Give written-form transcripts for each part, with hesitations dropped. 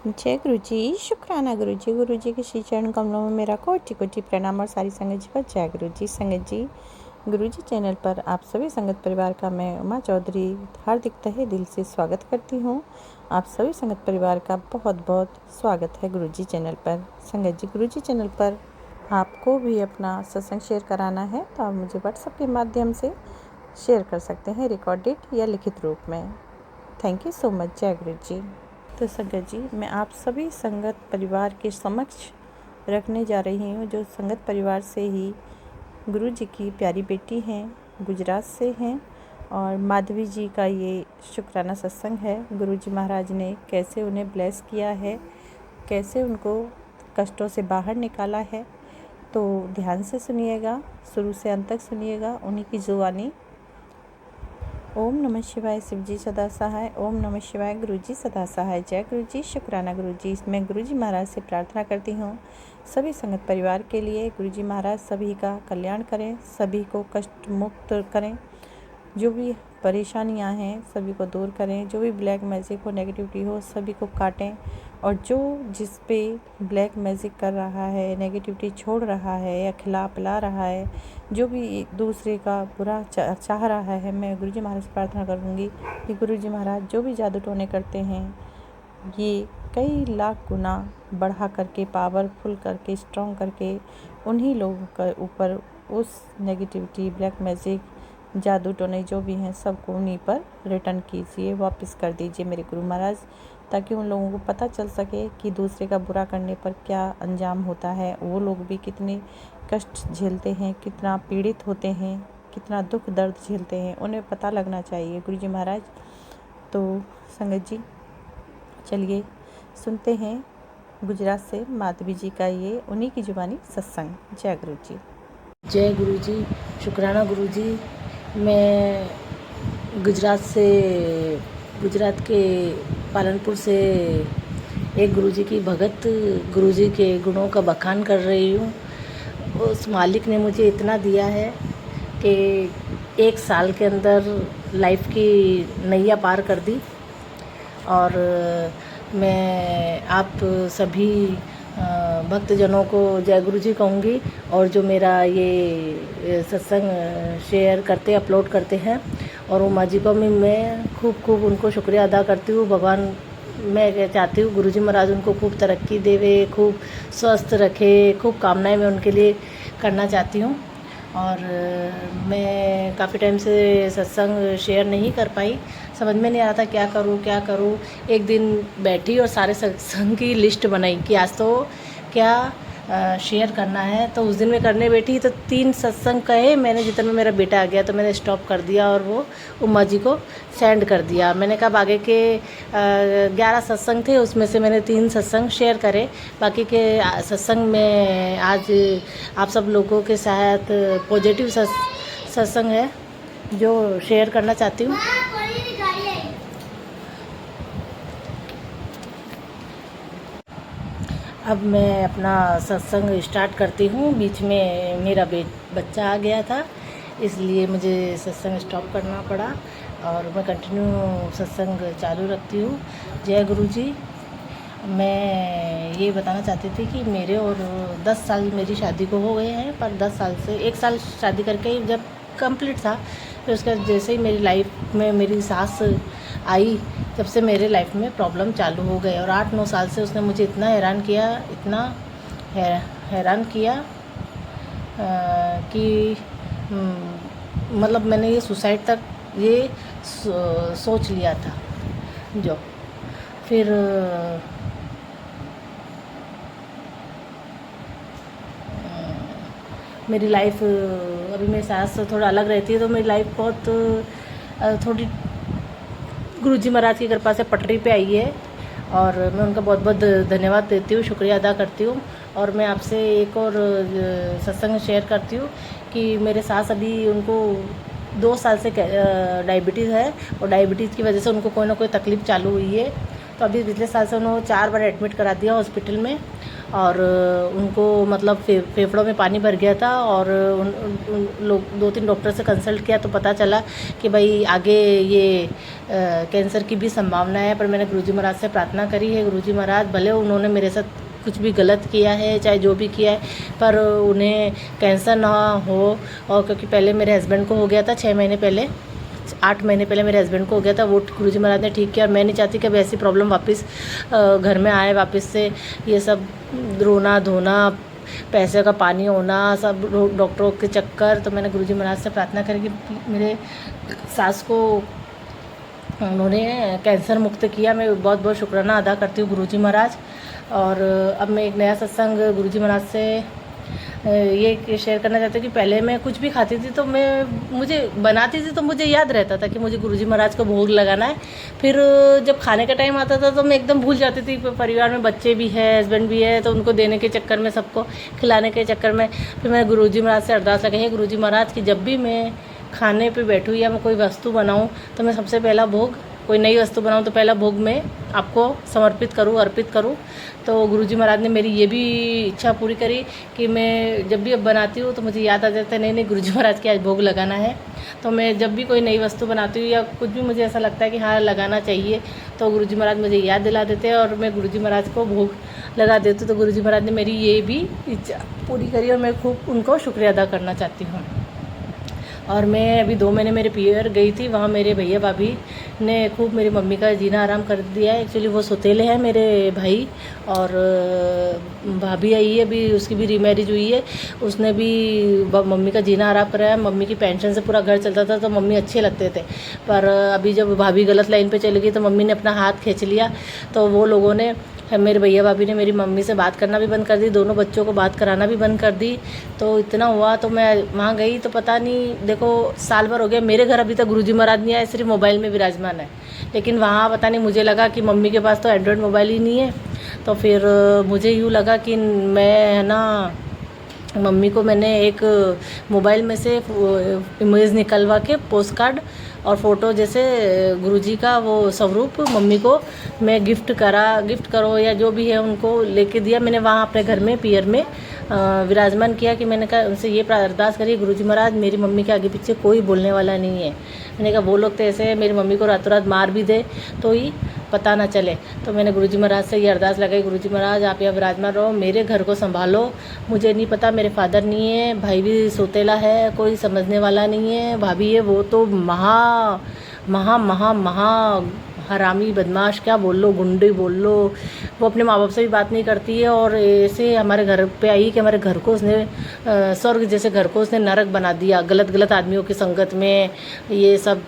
जय गुरु जी, शुक्राना गुरु जी। गुरु जी के श्री चरण कमलों में मेरा कोटि कोटि प्रणाम और सारी संगत जी पर जय गुरु जी। संगत जी, गुरु जी चैनल पर आप सभी संगत परिवार का मैं उमा चौधरी हार्दिक तहे दिल से स्वागत करती हूँ। आप सभी संगत परिवार का बहुत बहुत स्वागत है गुरु जी चैनल पर। संगत जी, गुरु जी चैनल पर आपको भी अपना सत्संग शेयर कराना है तो आप मुझे व्हाट्सएप के माध्यम से शेयर कर सकते हैं, रिकॉर्डेड या लिखित रूप में। Thank you so much. जय गुरु जी। तो संगत जी, मैं आप सभी संगत परिवार के समक्ष रखने जा रही हूँ, जो संगत परिवार से ही गुरु जी की प्यारी बेटी हैं, गुजरात से हैं, और माधवी जी का ये शुक्राना सत्संग है। गुरु जी महाराज ने कैसे उन्हें ब्लेस किया है, कैसे उनको कष्टों से बाहर निकाला है। तो ध्यान से सुनिएगा, शुरू से अंत तक सुनिएगा। उन्हीं की जुबानी। ओम नमः शिवाय, शिव जी सदा सहाय। ओम नमः शिवाय, गुरु जी सदा सहाय। जय गुरु जी, शुक्राना गुरु जी। मैं गुरु जी महाराज से प्रार्थना करती हूँ सभी संगत परिवार के लिए, गुरु जी महाराज सभी का कल्याण करें, सभी को कष्ट मुक्त करें, जो भी परेशानियां हैं सभी को दूर करें, जो भी ब्लैक मैजिक हो, नेगेटिविटी हो, सभी को काटें। और जो जिस पे ब्लैक मैजिक कर रहा है, नेगेटिविटी छोड़ रहा है या खिला रहा है, जो भी दूसरे का बुरा चाह रहा है, मैं गुरु जी महाराज से प्रार्थना करूँगी कि गुरु जी महाराज जो भी जादू टोने करते हैं, ये कई लाख गुना बढ़ा करके, पावरफुल करके, स्ट्रॉन्ग करके उन्हीं लोगों के ऊपर उस नेगेटिविटी, ब्लैक मैजिक, जादू टोने जो भी हैं सबको उन्हीं पर रिटर्न कीजिए, वापस कर दीजिए मेरे गुरु महाराज, ताकि उन लोगों को पता चल सके कि दूसरे का बुरा करने पर क्या अंजाम होता है, वो लोग भी कितने कष्ट झेलते हैं, कितना पीड़ित होते हैं, कितना दुख दर्द झेलते हैं, उन्हें पता लगना चाहिए गुरु जी महाराज। तो संगत जी, चलिए सुनते हैं गुजरात से माधवी जी का ये उन्हीं की जुबानी सत्संग। जय गुरु जी। जय गुरु जी, शुक्राना गुरु जी। मैं गुजरात के पालनपुर से एक गुरु जी की भगत, गुरु जी के गुणों का बखान कर रही हूँ। उस मालिक ने मुझे इतना दिया है कि 1 साल के अंदर लाइफ की नैया पार कर दी। और मैं आप सभी भक्तजनों को जय गुरु जी कहूँगी। और जो मेरा ये सत्संग शेयर करते, अपलोड करते हैं, और उमा जी को मैं खूब उनको शुक्रिया अदा करती हूँ। भगवान, मैं चाहती हूँ गुरु जी महाराज उनको खूब तरक्की देवे, खूब स्वस्थ रखे, खूब कामनाएं मैं उनके लिए करना चाहती हूँ। और मैं काफ़ी टाइम से सत्संग शेयर नहीं कर पाई, समझ में नहीं आ रहा था क्या करूँ। एक दिन बैठी और सारे सत्संग की लिस्ट बनाई कि आज तो क्या शेयर करना है। तो उस दिन मैं करने बैठी तो 3 सत्संग कहे मैंने, जितने में मेरा बेटा आ गया तो मैंने स्टॉप कर दिया और वो उमा जी को सेंड कर दिया। मैंने कहा आगे के 11 सत्संग थे, उसमें से मैंने 3 सत्संग शेयर करे, बाकी के सत्संग में आज आप सब लोगों के साथ पॉजिटिव सत्संग है जो शेयर करना चाहती हूँ। अब मैं अपना सत्संग स्टार्ट करती हूँ। बीच में मेरा बच्चा आ गया था, इसलिए मुझे सत्संग स्टॉप करना पड़ा, और मैं कंटिन्यू सत्संग चालू रखती हूँ। जय गुरु जी। मैं ये बताना चाहती थी कि मेरे और 10 साल मेरी शादी को हो गए हैं, पर 10 साल से 1 साल शादी करके जब कंप्लीट था, फिर उसका जैसे ही मेरी लाइफ में मेरी सास आई, तब से मेरे लाइफ में प्रॉब्लम चालू हो गए। और 8-9 साल से उसने मुझे इतना हैरान किया कि मतलब मैंने ये सुसाइड तक ये सोच लिया था। जो फिर मेरी लाइफ, अभी मेरी सास थोड़ा अलग रहती है तो मेरी लाइफ बहुत थोड़ी गुरु जी महाराज की कृपा से पटरी पे आई है, और मैं उनका बहुत बहुत धन्यवाद देती हूँ, शुक्रिया अदा करती हूँ। और मैं आपसे एक और सत्संग शेयर करती हूँ कि मेरे सास, अभी उनको 2 साल से डायबिटीज़ है, और डायबिटीज़ की वजह से उनको कोई ना कोई तकलीफ़ चालू हुई है। तो अभी पिछले साल से उन्होंने 4 बार एडमिट करा दिया हॉस्पिटल में, और उनको मतलब फेफड़ों में पानी भर गया था। और उन लोग 2-3 डॉक्टर से कंसल्ट किया तो पता चला कि भाई आगे ये कैंसर की भी संभावना है। पर मैंने गुरुजी महाराज से प्रार्थना करी है, गुरुजी महाराज भले उन्होंने मेरे साथ कुछ भी गलत किया है, चाहे जो भी किया है, पर उन्हें कैंसर ना हो। और क्योंकि पहले मेरे हस्बैंड को हो गया था 6 महीने पहले, 8 महीने पहले मेरे हस्बैंड को हो गया था, वो गुरुजी महाराज ने ठीक किया। और मैं नहीं चाहती कि अब ऐसी प्रॉब्लम वापस घर में आए, वापस से ये सब रोना धोना, पैसे का पानी होना, सब डॉक्टरों के चक्कर। तो मैंने गुरुजी महाराज से प्रार्थना करी कि मेरे सास को उन्होंने कैंसर मुक्त किया। मैं बहुत बहुत शुक्राना अदा करती हूँ गुरुजी महाराज। और अब मैं एक नया सत्संग गुरुजी महाराज से ये शेयर करना चाहती हूँ कि पहले मैं कुछ भी खाती थी तो मुझे बनाती थी तो मुझे याद रहता था कि मुझे गुरुजी महाराज को भोग लगाना है। फिर जब खाने का टाइम आता था तो मैं एकदम भूल जाती थी। परिवार में बच्चे भी है, हस्बैंड भी है, तो उनको देने के चक्कर में, सबको खिलाने के चक्कर में फिर मैंने गुरुजी महाराज से अरदास लगाई है, गुरुजी महाराज की जब भी मैं खाने पे बैठूँ या मैं कोई वस्तु बनाऊँ तो मैं सबसे पहला भोग, कोई नई वस्तु बनाऊँ तो पहला भोग मैं आपको समर्पित करूँ, अर्पित करूँ। तो गुरुजी महाराज ने मेरी ये भी इच्छा पूरी करी कि मैं जब भी अब बनाती हूँ तो मुझे याद आ जाता है नहीं गुरुजी महाराज के आज भोग लगाना है। तो मैं जब भी कोई नई वस्तु बनाती हूँ या कुछ भी मुझे ऐसा लगता है कि हाँ लगाना चाहिए, तो गुरुजी महाराज मुझे याद दिला देते हैं और मैं गुरुजी महाराज को भोग लगा देती हूँ। तो गुरुजी महाराज ने मेरी ये भी इच्छा पूरी करी और मैं खूब उनको शुक्रिया अदा करना चाहती हूँ। और मैं अभी 2 महीने मेरे पियर गई थी, वहाँ मेरे भैया भाभी ने खूब मेरी मम्मी का जीना आराम कर दिया है। एक्चुअली वो सौतेले हैं मेरे भाई, और भाभी आई है अभी, उसकी भी रीमैरिज हुई है, उसने भी मम्मी का जीना आराम कराया। मम्मी की पेंशन से पूरा घर चलता था तो मम्मी अच्छे लगते थे। पर अभी जब भाभी गलत लाइन पे चली गई तो मम्मी ने अपना हाथ खींच लिया। तो वो लोगों ने, मेरे भैया भाभी ने मेरी मम्मी से बात करना भी बंद कर दी, दोनों बच्चों को बात कराना भी बंद कर दी। तो इतना हुआ तो मैं वहाँ गई तो पता नहीं, देखो साल भर हो गया मेरे घर अभी तक गुरुजी महाराज नहीं आए, सिर्फ मोबाइल में विराजमान है। लेकिन वहाँ पता नहीं, मुझे लगा कि मम्मी के पास तो एंड्रॉयड मोबाइल ही नहीं है। तो फिर मुझे यूँ लगा कि मैं है ना, मम्मी को मैंने एक मोबाइल में से इमेज निकलवा के पोस्ट कार्ड और फ़ोटो जैसे गुरुजी का वो स्वरूप मम्मी को मैं गिफ्ट करो या जो भी है उनको लेके दिया। मैंने वहाँ अपने घर में पियर में विराजमान किया कि मैंने कहा उनसे ये अरदास करी, गुरुजी महाराज मेरी मम्मी के आगे पीछे कोई बोलने वाला नहीं है। मैंने कहा वो लोग तो ऐसे मेरी मम्मी को रातों रात मार भी दे तो ही पता ना चले। तो मैंने गुरुजी महाराज से ये अरदास लगाई, गुरुजी महाराज आप यहाँ विराजमान रहो, मेरे घर को संभालो। मुझे नहीं पता, मेरे फादर नहीं है, भाई भी सौतेला है, कोई समझने वाला नहीं है, भाभी है वो तो महा महा महा महा हरामी बदमाश क्या बोल लो, गुंडे बोल लो, वो अपने माँ बाप से भी बात नहीं करती है। और ऐसे हमारे घर पे आई कि हमारे घर को उसने स्वर्ग जैसे घर को उसने नरक बना दिया, गलत आदमियों की संगत में ये सब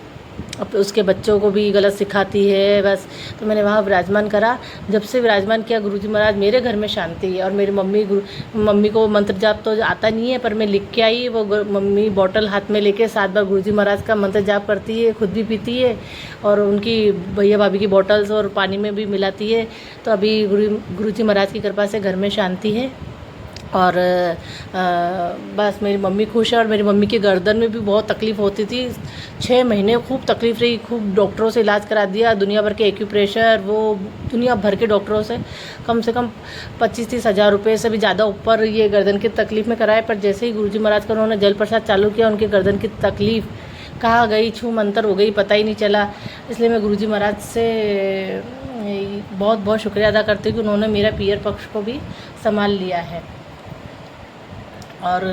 उसके बच्चों को भी गलत सिखाती है बस। तो मैंने वहाँ विराजमान करा, जब से विराजमान किया गुरुजी महाराज मेरे घर में शांति है। और मेरी मम्मी को मंत्र जाप तो आता नहीं है, पर मैं लिख के आई, वो मम्मी बॉटल हाथ में लेके 7 बार गुरुजी महाराज का मंत्र जाप करती है, खुद भी पीती है और उनकी भैया भाभी की बॉटल्स और पानी में भी मिलाती है। तो अभी गुरुजी महाराज की कृपा से घर में शांति है। और बस मेरी मम्मी खुश है। और मेरी मम्मी के गर्दन में भी बहुत तकलीफ़ होती थी, 6 महीने खूब तकलीफ़ रही, खूब डॉक्टरों से इलाज करा दिया, दुनिया भर के एक्यूप्रेशर, वो दुनिया भर के डॉक्टरों से कम 25-30 हज़ार रुपये से भी ज़्यादा ऊपर ये गर्दन की तकलीफ़ में कराए। पर जैसे ही गुरुजी महाराज का उन्होंने जल प्रसाद चालू किया, उनकी गर्दन की तकलीफ़ कहाँ गई, छू मंतर हो गई, पता ही नहीं चला। इसलिए मैं गुरुजी महाराज से बहुत बहुत शुक्रिया अदा करती हूँ कि उन्होंने मेरा पियर पक्ष को भी संभाल लिया है। और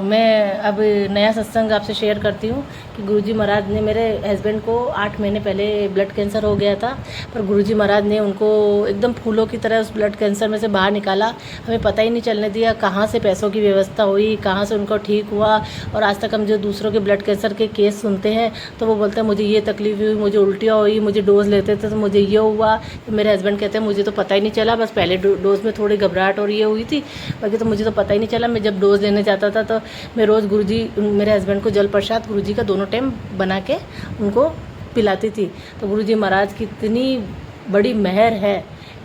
मैं अब नया सत्संग आपसे शेयर करती हूँ कि गुरुजी महाराज ने, मेरे हस्बैंड को 8 महीने पहले ब्लड कैंसर हो गया था, पर गुरुजी महाराज ने उनको एकदम फूलों की तरह उस ब्लड कैंसर में से बाहर निकाला। हमें पता ही नहीं चलने दिया कहाँ से पैसों की व्यवस्था हुई, कहाँ से उनको ठीक हुआ। और आज तक हम जो दूसरों के ब्लड कैंसर के केस सुनते हैं तो वो बोलते हैं मुझे ये तकलीफ हुई, मुझे उल्टियाँ हुई, मुझे डोज लेते थे तो मुझे ये हुआ। तो मेरे हस्बैंड कहते हैं मुझे तो पता ही नहीं चला, बस पहले डोज में थोड़ी घबराहट और ये हुई थी, बाकी तो मुझे तो पता ही नहीं चला। मैं जब डोज लेने जाता था तो मैं रोज़ गुरुजी, मेरे हस्बैंड को जल प्रसाद गुरुजी का दोनों टाइम बना के उनको पिलाती थी। तो गुरुजी महाराज की इतनी बड़ी मेहर है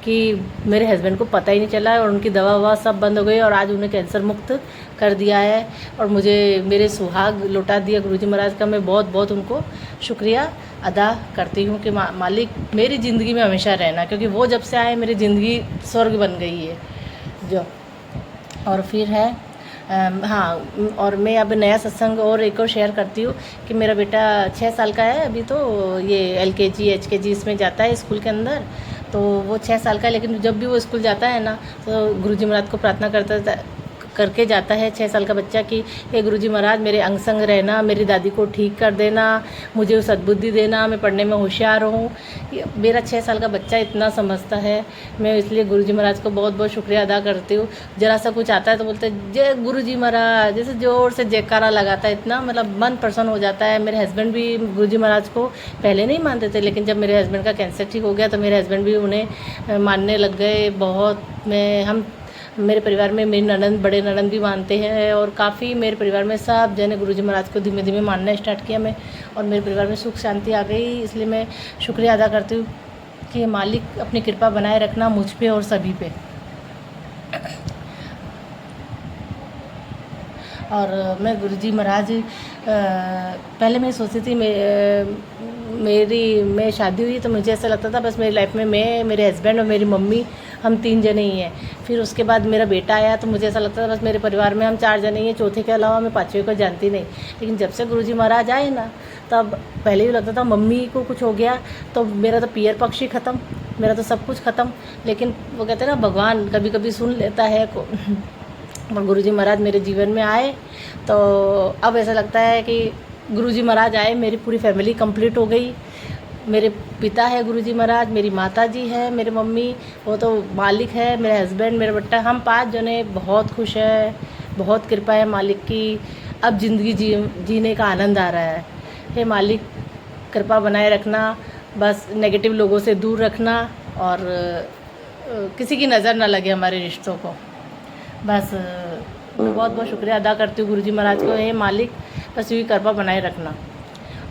कि मेरे हस्बैंड को पता ही नहीं चला और उनकी दवा ववा सब बंद हो गई और आज उन्हें कैंसर मुक्त कर दिया है और मुझे मेरे सुहाग लौटा दिया गुरुजी महाराज का। मैं बहुत बहुत उनको शुक्रिया अदा करती हूँ कि मालिक मेरी ज़िंदगी में हमेशा रहना, क्योंकि वो जब से आए मेरी ज़िंदगी स्वर्ग बन गई है। जो और फिर है हाँ, और मैं अब नया सत्संग और एक और शेयर करती हूँ कि मेरा बेटा 6 साल का है अभी, तो ये LKG HKG इसमें जाता है स्कूल के अंदर। तो वो 6 साल का है, लेकिन जब भी वो स्कूल जाता है ना तो गुरुजी महाराज को प्रार्थना करके जाता है 6 साल का बच्चा कि हे गुरुजी महाराज मेरे अंग संग रहना, मेरी दादी को ठीक कर देना, मुझे सद्बुद्धि देना, मैं पढ़ने में होशियार हूँ। मेरा 6 साल का बच्चा इतना समझता है। मैं इसलिए गुरुजी महाराज को बहुत बहुत शुक्रिया अदा करती हूँ। ज़रा सा कुछ आता है तो बोलते हैं जय गुरुजी महाराज, जैसे ज़ोर से जयकारा लगाता है, इतना मतलब मन प्रसन्न हो जाता है। मेरे हस्बैंड भी गुरुजी महाराज को पहले नहीं मानते थे, लेकिन जब मेरे हस्बैंड का कैंसर ठीक हो गया तो मेरे हस्बैंड भी उन्हें मानने लग गए बहुत। मेरे परिवार में मेरी ननंद, बड़े ननंद भी मानते हैं, और काफ़ी मेरे परिवार में सब जने गुरुजी महाराज को धीमे धीमे मानना स्टार्ट किया मैं, और मेरे परिवार में सुख शांति आ गई। इसलिए मैं शुक्रिया अदा करती हूँ कि मालिक अपनी कृपा बनाए रखना मुझ पे और सभी पे। और मैं गुरुजी महाराज पहले मैं सोचती थी मैं शादी हुई तो मुझे ऐसा लगता था बस मेरी लाइफ में मैं, मेरे हस्बैंड और मेरी मम्मी, हम 3 जने ही हैं। फिर उसके बाद मेरा बेटा आया तो मुझे ऐसा लगता था बस मेरे परिवार में हम 4 जने ही हैं, चौथे के अलावा मैं 5वें को जानती नहीं। लेकिन जब से गुरुजी महाराज आए ना, तब पहले भी लगता था मम्मी को कुछ हो गया तो मेरा तो पियर पक्ष ही ख़त्म, मेरा तो सब कुछ ख़त्म। लेकिन वो कहते हैं ना भगवान कभी कभी सुन लेता है और गुरुजी महाराज मेरे जीवन में आए तो अब ऐसा लगता है कि गुरुजी महाराज आए, मेरी पूरी फैमिली कंप्लीट हो गई। मेरे पिता है गुरुजी महाराज, मेरी माता जी है, मेरे मम्मी, वो तो मालिक है, मेरे हस्बैंड, मेरा बेटा, हम 5 जने बहुत खुश है। बहुत कृपा है मालिक की। अब ज़िंदगी जीने का आनंद आ रहा है। हे मालिक कृपा बनाए रखना, बस नेगेटिव लोगों से दूर रखना, और किसी की नज़र ना लगे हमारे रिश्तों को। बस मैं बहुत बहुत शुक्रिया अदा करती हूँ गुरुजी महाराज को। हे मालिक बस यूँ ही कृपा बनाए रखना।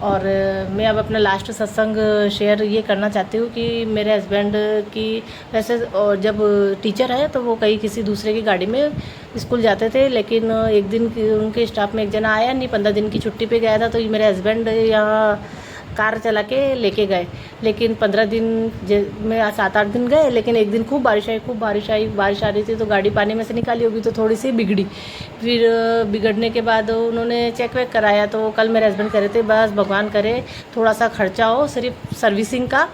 और मैं अब अपना लास्ट सत्संग शेयर ये करना चाहती हूँ कि मेरे हस्बैंड की वैसे और जब टीचर है तो वो कहीं किसी दूसरे की गाड़ी में स्कूल जाते थे, लेकिन एक दिन उनके स्टाफ में एक जना आया नहीं, 15 दिन की छुट्टी पे गया था, तो मेरे हस्बैंड यहाँ कार चला के लेके गए। लेकिन 15 दिन में 7-8 दिन गए, लेकिन एक दिन खूब बारिश आ रही थी तो गाड़ी पानी में से निकाली होगी तो थोड़ी सी बिगड़ी। फिर बिगड़ने के बाद उन्होंने चेक वेक कराया तो कल मेरे हस्बैंड कह रहे थे बस भगवान करे थोड़ा सा खर्चा हो सिर्फ सर्विसिंग का,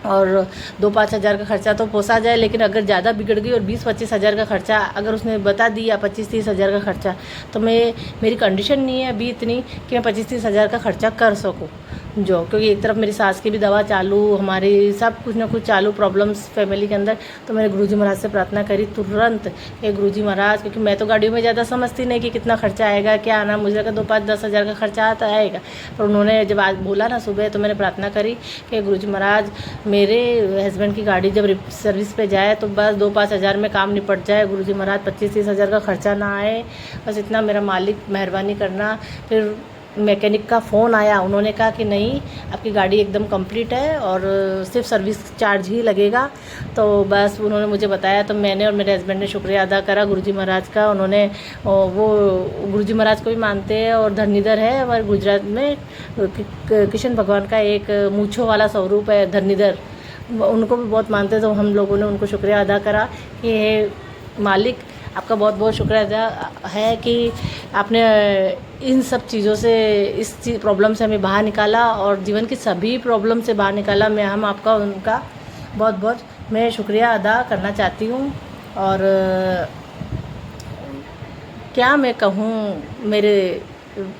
और 2-5 हज़ार का खर्चा तो पोसा जाए, लेकिन अगर ज़्यादा बिगड़ गई और 20-25 हज़ार का खर्चा अगर उसने बता दिया, 25-30 हज़ार का खर्चा, तो मेरी कंडीशन नहीं है अभी इतनी कि मैं 25-30 हज़ार का खर्चा कर सकूं। क्योंकि एक तरफ मेरी सास की भी दवा चालू, हमारी सब कुछ ना कुछ चालू प्रॉब्लम्स फैमिली के अंदर। तो मैंने गुरुजी महाराज से प्रार्थना करी तुरंत कि गुरुजी महाराज, क्योंकि मैं तो गाड़ियों में ज़्यादा समझती नहीं कि कितना खर्चा आएगा क्या आना, मुझे लगा 2-5-10 हज़ार का खर्चा आता आएगा। पर उन्होंने जब आज बोला ना सुबह, तो मैंने प्रार्थना करी कि गुरुजी महाराज मेरे हस्बैंड की गाड़ी जब सर्विस पे जाए तो बस 2-5 हज़ार में काम निपट जाए। गुरुजी महाराज 25-30 हज़ार का खर्चा ना आए, बस इतना मेरा मालिक मेहरबानी करना। फिर मैकेनिक का फ़ोन आया, उन्होंने कहा कि नहीं आपकी गाड़ी एकदम कंप्लीट है और सिर्फ सर्विस चार्ज ही लगेगा। तो बस उन्होंने मुझे बताया, तो मैंने और मेरे हस्बैंड ने शुक्रिया अदा करा गुरुजी महाराज का। उन्होंने वो गुरुजी महाराज को भी मानते हैं और धरनीधर है हमारे गुजरात में, कृष्ण भगवान का एक मूँछों वाला स्वरूप है धरनीधर, उनको भी बहुत मानते हैं। तो हम लोगों ने उनको शुक्रिया अदा करा कि हे मालिक आपका बहुत बहुत शुक्रिया अदा है कि आपने इन सब चीज़ों से, इस प्रॉब्लम से हमें बाहर निकाला और जीवन की सभी प्रॉब्लम से बाहर निकाला। हम आपका उनका बहुत बहुत मैं शुक्रिया अदा करना चाहती हूँ। और क्या मैं कहूँ, मेरे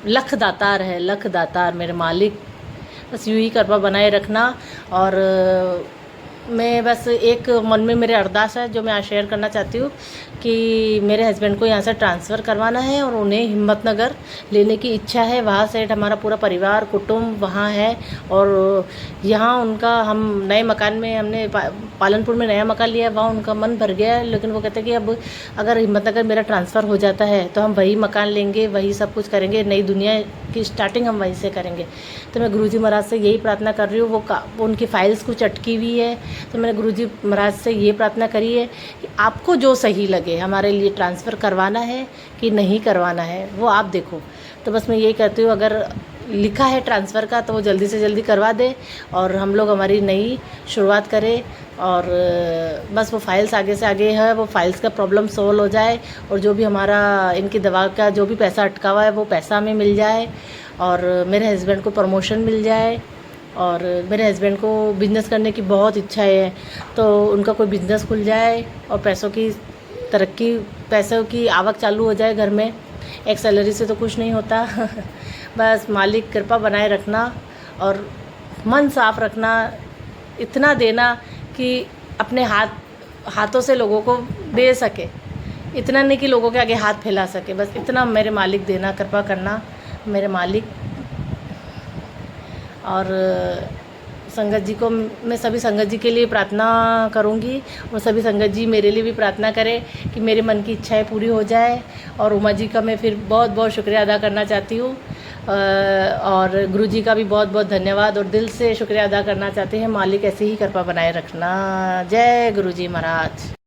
लख दातार है, लख दातार मेरे मालिक, बस यूँ ही कृपा बनाए रखना। और मैं बस एक मन में मेरे अरदास है जो मैं आज शेयर करना चाहती हूँ कि मेरे हस्बैंड को यहाँ से ट्रांसफ़र करवाना है और उन्हें हिम्मतनगर लेने की इच्छा है। वहाँ से हमारा पूरा परिवार कुटुंब वहाँ है, और यहाँ उनका हम नए मकान में, हमने पालनपुर में नया मकान लिया है, वहाँ उनका मन भर गया है। लेकिन वो कहते हैं कि अब अगर हिम्मतनगर मेरा ट्रांसफ़र हो जाता है तो हम वही मकान लेंगे, वही सब कुछ करेंगे, नई दुनिया की स्टार्टिंग हम वहीं से करेंगे। तो मैं गुरुजी महाराज से यही प्रार्थना कर रही हूँ। वो उनकी फाइल्स कुछ अटकी हुई है, तो मैंने गुरुजी महाराज से ये प्रार्थना करी है कि आपको जो सही लगे, हमारे लिए ट्रांसफ़र करवाना है कि नहीं करवाना है वो आप देखो। तो बस मैं यही कहती हूँ, अगर लिखा है ट्रांसफ़र का तो वो जल्दी से जल्दी करवा दे और हम लोग हमारी नई शुरुआत करें और बस वो फाइल्स आगे से आगे है, वो फाइल्स का प्रॉब्लम सोल्व हो जाए और जो भी हमारा इनकी दवा का जो भी पैसा अटका हुआ है वो पैसा हमें मिल जाए और मेरे हस्बैंड को प्रमोशन मिल जाए। और मेरे हस्बैंड को बिज़नेस करने की बहुत इच्छा है, तो उनका कोई बिज़नेस खुल जाए और पैसों की तरक्की, पैसों की आवक चालू हो जाए घर में। एक सैलरी से तो कुछ नहीं होता। बस मालिक कृपा बनाए रखना और मन साफ रखना, इतना देना कि अपने हाथों से लोगों को दे सके, इतना नहीं कि लोगों के आगे हाथ फैला सके, बस इतना मेरे मालिक देना, कृपा करना मेरे मालिक। और संगत जी को मैं सभी संगत जी के लिए प्रार्थना करूंगी और सभी संगत जी मेरे लिए भी प्रार्थना करें कि मेरे मन की इच्छाएं पूरी हो जाए। और उमा जी का मैं फिर बहुत बहुत शुक्रिया अदा करना चाहती हूँ और गुरु जी का भी बहुत बहुत धन्यवाद और दिल से शुक्रिया अदा करना चाहते हैं। मालिक ऐसे ही कृपा बनाए रखना। जय गुरु जी महाराज।